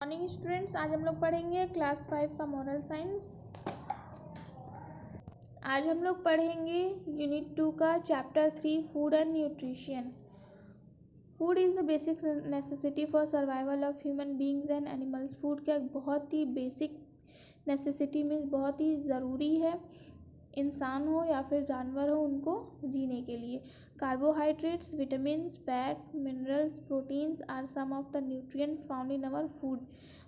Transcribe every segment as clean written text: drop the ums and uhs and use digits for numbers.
Morning students, आज हम लोग पढ़ेंगे क्लास 5 का मॉरल साइंस। आज हम लोग पढ़ेंगे यूनिट 2 का chapter 3 food and nutrition. Food is the basic necessity for survival of human beings and animals. Food क्या बहुत ही बेसिक नेसेसिटी में बहुत ही ज़रूरी है, इंसान हो या फिर जानवर हो उनको जीने के लिए। Carbohydrates, vitamins, fat, minerals, proteins are some of the nutrients found in our food.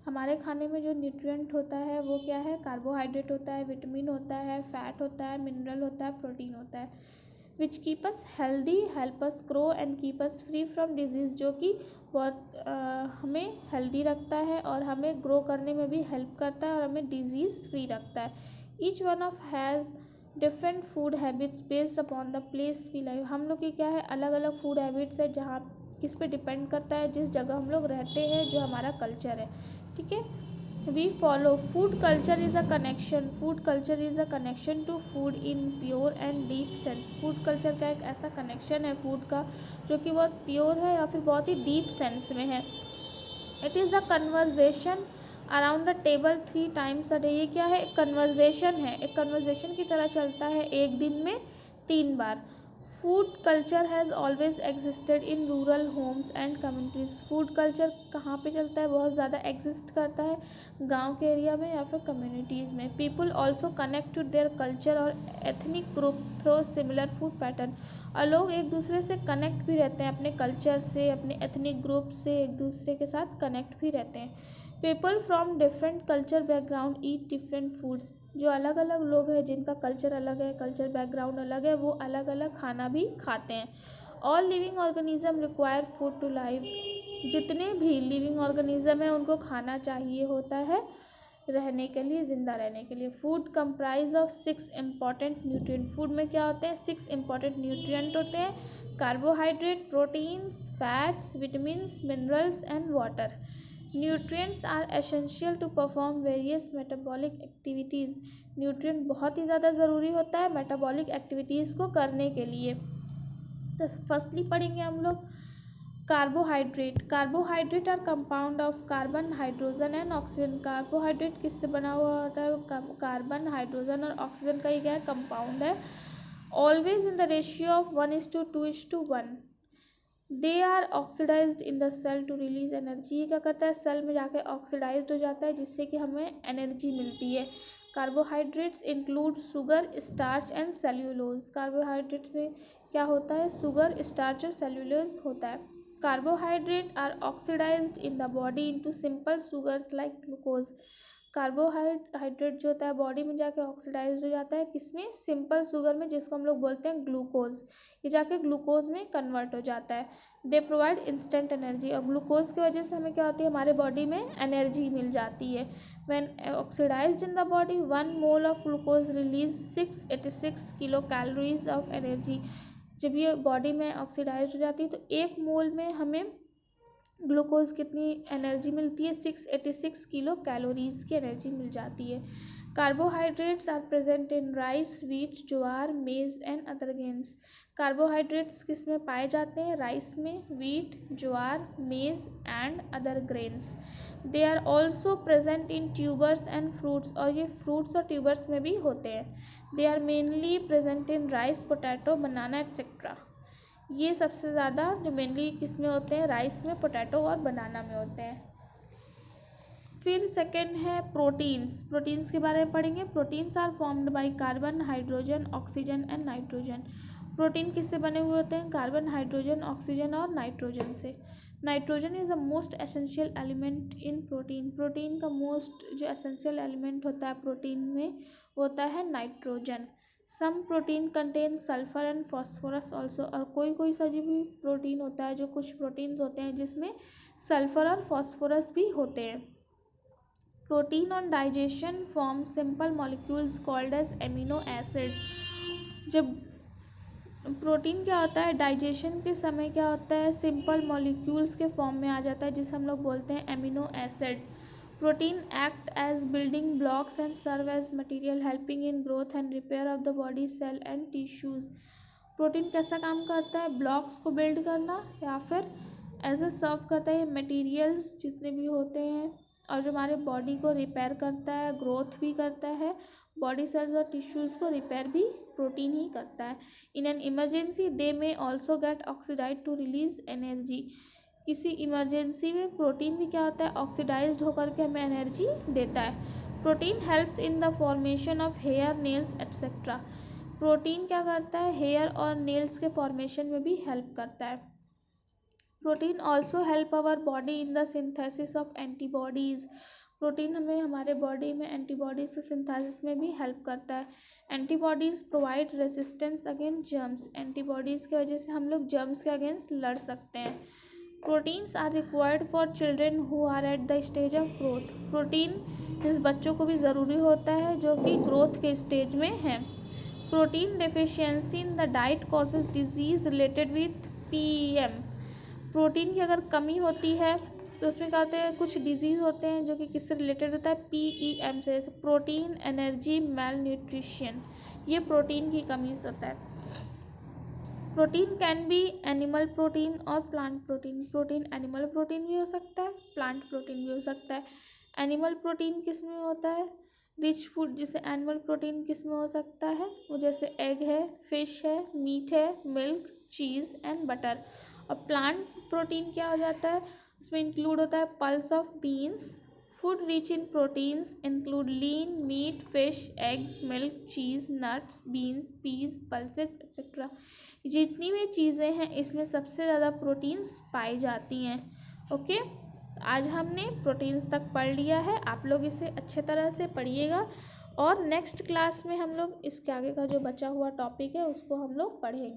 हमारे खाने में जो न्यूट्रिएंट होता है वो क्या है? कार्बोहाइड्रेट होता है, विटामिन होता है, फैट होता है, मिनरल होता है, प्रोटीन होता है। Which keep us healthy, help us grow and keep us free from disease, जो कि बहुत हमें हेल्दी रखता है और हमें ग्रो करने में भी हेल्प करता है और हमें डिजीज़ फ्री रखता है। Each one of has different food habits based upon the place we live. हम लोग की क्या है, अलग अलग फूड हैबिट्स है, जहाँ किस पे डिपेंड करता है, जिस जगह हम लोग रहते हैं, जो हमारा कल्चर है। ठीक है, we follow food culture is a connection. Food culture is a connection to food in pure and deep sense. Food culture का एक ऐसा कनेक्शन है फूड का जो कि बहुत प्योर है या फिर बहुत ही डीप सेंस में है। It is the conversation around the table 3 times a day. ये क्या है? एक कन्वर्जेशन है, एक कन्वर्जेशन की तरह चलता है एक दिन में 3 बार। Food culture has always existed in rural homes and communities. Food culture कहाँ पे चलता है? बहुत ज़्यादा एग्जिस्ट करता है गांव के एरिया में या फिर कम्युनिटीज़ में। People also connect to their culture और ethnic group through similar food pattern. और लोग एक दूसरे से कनेक्ट भी रहते हैं, अपने कल्चर से, अपने एथनिक ग्रुप से एक दूसरे के साथ कनेक्ट भी रहते हैं। People from different culture background eat different foods. जो अलग अलग लोग हैं, जिनका कल्चर अलग है, कल्चर बैकग्राउंड अलग है, वो अलग अलग खाना भी खाते हैं। All living organism require food to live. जितने भी लिविंग ऑर्गेनिज्म हैं उनको खाना चाहिए होता है रहने के लिए, ज़िंदा रहने के लिए। Food comprise of 6 important nutrient. Food में क्या होते हैं? 6 इम्पॉर्टेंट न्यूट्रिएंट होते हैं। Carbohydrate, proteins, fats, vitamins, minerals and water. Nutrients are essential to perform various metabolic activities. Nutrient बहुत ही ज़्यादा ज़रूरी होता है मेटाबॉलिक एक्टिविटीज़ को करने के लिए। तो फर्स्टली पढ़ेंगे हम लोग carbohydrate. Carbohydrate are compound of carbon, hydrogen and oxygen. Carbohydrate किससे बना हुआ होता है? कार्बन, हाइड्रोजन और ऑक्सीजन का ही क्या है? कंपाउंड है। Always in the ratio of 1:2:1। They are oxidised in the cell to release energy. ये क्या करता है? सेल में जाके ऑक्सीडाइज्ड हो जाता है, जिससे कि हमें एनर्जी मिलती है। Carbohydrates include sugar, starch and cellulose. Carbohydrates में क्या होता है? शुगर, स्टार्च और सेल्यूलोज होता है। Carbohydrate are oxidised in the body into simple sugars like glucose. Carbohydrate जो होता है बॉडी में जाके ऑक्सीडाइज हो जाता है, किसमें? सिंपल शुगर में, जिसको हम लोग बोलते हैं ग्लूकोज। ये जाके ग्लूकोज में कन्वर्ट हो जाता है। They provide instant energy. और ग्लूकोज की वजह से हमें क्या होती है? हमारे बॉडी में एनर्जी मिल जाती है। When oxidised in the body 1 mole of glucose release 686 kilo calories of energy. जब ये बॉडी में ऑक्सीडाइज हो जाती है तो 1 मोल में हमें ग्लूकोज कितनी एनर्जी मिलती है? 686 किलो कैलोरीज की एनर्जी मिल जाती है। Carbohydrates are present in rice, wheat, jowar, maize and other grains. Carbohydrates किस में पाए जाते हैं? राइस में, wheat, jowar, maize and other grains. They are also present in tubers and fruits. और ये फ्रूट्स और ट्यूबर्स में भी होते हैं। They are mainly present in rice, potato, banana etcetera. ये सबसे ज़्यादा जो मेनली किस में होते हैं? राइस में, पोटैटो और बनाना में होते हैं। फिर सेकंड है प्रोटीन्स। प्रोटीन्स के बारे में पढ़ेंगे। Proteins are formed by carbon, hydrogen, oxygen and nitrogen. Protein किससे बने हुए होते हैं? कार्बन, हाइड्रोजन, ऑक्सीजन और नाइट्रोजन से। Nitrogen is the most essential element in protein. Protein का मोस्ट जो एसेंशियल एलिमेंट होता है प्रोटीन में होता है nitrogen. Some protein contain sulphur and phosphorus also. और कोई सा जो भी प्रोटीन होता है, जो कुछ प्रोटीन्स होते हैं जिसमें सल्फर और फॉस्फोरस भी होते हैं। Protein on digestion form simple molecules called as amino acid. जब प्रोटीन क्या होता है? डाइजेशन के समय क्या होता है? सिंपल मॉलिक्यूल्स के फॉर्म में आ जाता है, जिसे हम लोग बोलते हैं amino acid. Protein act as building blocks and serve as material helping in growth and repair of the body cell and tissues. Protein कैसा काम करता है? ब्लॉक्स को बिल्ड करना या फिर एज ए सर्व करता है मटेरियल्स जितने भी होते हैं और जो हमारे बॉडी को रिपेयर करता है, ग्रोथ भी करता है, बॉडी सेल्स और टिश्यूज़ को रिपेयर भी प्रोटीन ही करता है। In an emergency they may also get oxidize to release energy. किसी इमरजेंसी में प्रोटीन भी क्या होता है, ऑक्सीडाइज्ड होकर के हमें एनर्जी देता है। Protein helps in the formation of hair, nails etcetera. Protein क्या करता है, हेयर और नेल्स के फॉर्मेशन में भी हेल्प करता है। Protein also help our body in the synthesis of antibodies. Protein हमें हमारे बॉडी में एंटीबॉडीज के सिंथेसिस में भी हेल्प करता है। Antibodies provide resistance against germs. Antibodies की वजह से हम लोग जर्म्स के अगेंस्ट लड़ सकते हैं। Proteins are required for children who are at the stage of growth. Protein इस बच्चों को भी ज़रूरी होता है जो कि ग्रोथ के स्टेज में हैं। Protein deficiency in the diet causes disease related with PEM। Protein की अगर कमी होती है तो उसमें क्या होते हैं, कुछ डिजीज़ होते हैं जो कि किससे रिलेटेड होता है, PEM से, जैसे प्रोटीन एनर्जी मेल न्यूट्रिशन, ये प्रोटीन की कमी से होता है। Protein can be animal protein और plant protein. Protein animal protein भी हो सकता है, प्लांट प्रोटीन भी हो सकता है। एनिमल प्रोटीन किस में होता है, रिच फूड, जैसे एनिमल प्रोटीन किस में हो सकता है, वो जैसे एग है, फिश है, मीट है, मिल्क, चीज़ एंड बटर। और प्लांट प्रोटीन क्या हो जाता है, उसमें इंक्लूड होता है pulse of beans. Food rich in proteins include lean meat, fish, eggs, milk, cheese, nuts, beans, peas, pulses etcetera. जितनी भी चीज़ें हैं इसमें सबसे ज़्यादा प्रोटीन्स पाई जाती हैं। ओके, आज हमने प्रोटीन्स तक पढ़ लिया है। आप लोग इसे अच्छे तरह से पढ़िएगा और नेक्स्ट क्लास में हम लोग इसके आगे का जो बचा हुआ टॉपिक है उसको हम लोग पढ़ेंगे।